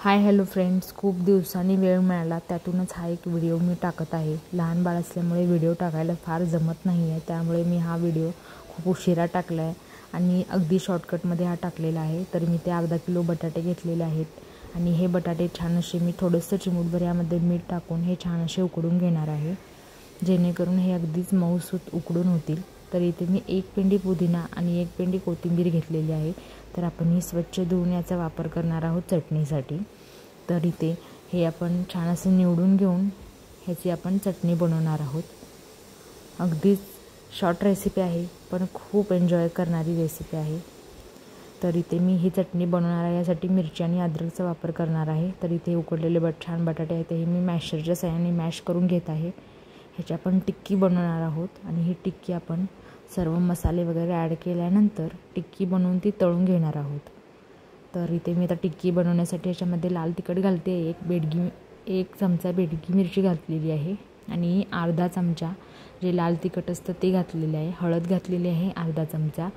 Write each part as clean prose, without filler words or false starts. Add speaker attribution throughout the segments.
Speaker 1: Hi hello friends, खूप दिवसांनी वेळ मिळाला त्यातूनच हा एक व्हिडिओ मी टाकत आहे। लहान बाळ असल्यामुळे व्हिडिओ टाकायला फार जमत नाही आहे, त्यामुळे मी हा व्हिडिओ खूप उशिरा टाकला आहे आणि अगदी शॉर्टकटमध्ये हा टाकलेला आहे। तर मी ते अर्धा किलो बटाटे घेतलेले आहेत आणि हे बटाटे छान असे मी थोडंसं चिमूटभर यामध्ये मीठ टाकून हे छान असे उकडून घेणार आहे, जेणेकरून हे अगदीच मऊसूत उकडून होतील। तर इथे मी 1 पेंडी पुदिना आणि 1 पेंडी कोथिंबीर घेतलेली आहे। तर आपण ही स्वच्छ धुवून याचा वापर करणार आहोत चटणीसाठी। तर इथे हे आपण छान असे निवडून घेऊन ह्याची आपण चटणी बनवणार आहोत। अगदीच शॉर्ट रेसिपी आहे, पण खूप एन्जॉय करणारी रेसिपी आहे। तर इथे मी ही चटणी बनवणार आहे, यासाठी मिरची आणि अद्रकचा वापर करणार आहे। तर इथे उकडलेले छान बटाटे आहेत, हे मी मॅशरच्या साहाय्याने मॅश करून घेत आहे। ह्याची आपण टिक्की बनवणार आहोत आणि ही टिक्की आपण सर्व मसाले वगैरे ॲड केल्यानंतर टिक्की बनवून ती तळून घेणार आहोत। तर इथे मी आता टिक्की बनवण्यासाठी याच्यामध्ये लाल तिखट घालते, एक चमचा बेडगी मिरची घातलेली आहे आणि अर्धा चमचा जे लाल तिखट असतं ते घातलेले आहे। हळद घातलेली आहे अर्धा चमचा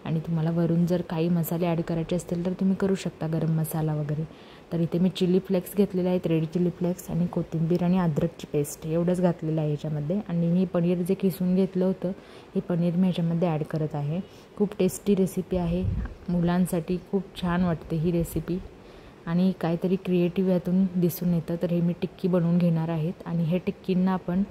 Speaker 1: आणि तुम्हाला वरून जर काही मसाले ॲड करायचे असतील तर तुम्ही करू शकता, गरम मसाला वगैरे। तर इथे मी चिली फ्लेक्स घेतलेले आहेत, रेड चिली फ्लेक्स आणि कोथिंबीर आणि अद्रकची पेस्ट एवढंच घातलेलं आहे याच्यामध्ये। आणि मी पनीर जे किसून घेतलं होतं हे पनीर मी ह्याच्यामध्ये ॲड करत आहे। खूप टेस्टी रेसिपी आहे, मुलांसाठी खूप छान वाटते ही रेसिपी आणि काहीतरी क्रिएटिव्ह यातून दिसून येतं। तर हे मी टिक्की बनवून घेणार आहेत आणि हे टिक्कींना आपण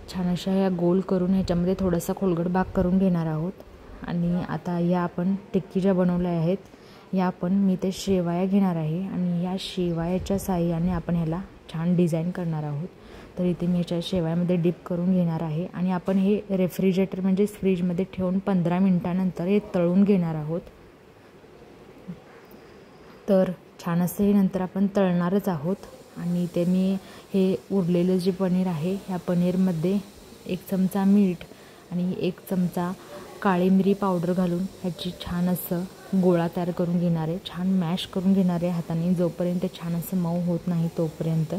Speaker 1: छान अशा या गोल करून ह्याच्यामध्ये थोडासा खोलगट भाग करून घेणार आहोत। आणि आता या आपण टिक्की ज्या बनवल्या आहेत या आपण मी ते शेवया घेणार आहे आणि या शेवयाच्या साहाय्याने आपण ह्याला छान डिझाईन करणार आहोत। तर इथे मी ह्याच्या शेवयामध्ये डिप करून घेणार आहे आणि आपण हे रेफ्रिजरेटर म्हणजे फ्रीजमध्ये ठेवून 15 मिनिटानंतर हे तळून घेणार आहोत। तर छान असं हे नंतर आपण तळणारच आहोत। आणि इथे मी हे उरलेलं जे पनीर आहे ह्या पनीरमध्ये 1 चमचा मीठ आणि 1 चमचा काळी मिरी पावडर घालून ह्याची छान असं गोळा तयार करून घेणार आहे। छान मॅश करून घेणार आहे हाताने, जोपर्यंत छान असं मऊ होत नाही तोपर्यंत।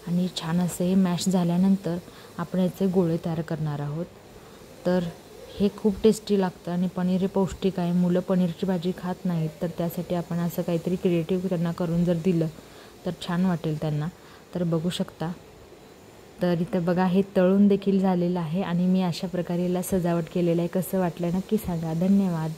Speaker 1: आणि छान असं हे मॅश झाल्यानंतर आपण याचे गोळे तयार करणार आहोत। तर हे खूप टेस्टी लागतं आणि पनीर हे पौष्टिक आहे, मुलं पनीरची भाजी खात नाहीत, तर त्यासाठी आपण असं काहीतरी क्रिएटिव्ह त्यांना करून जर दिलं तर छान वाटेल त्यांना। तर बघू शकता, तर इथं बघा हे तळून देखील झालेलं आहे आणि मी अशा प्रकारे याला सजावट केलेलं आहे। कसं वाटलं नक्की सांगा। धन्यवाद।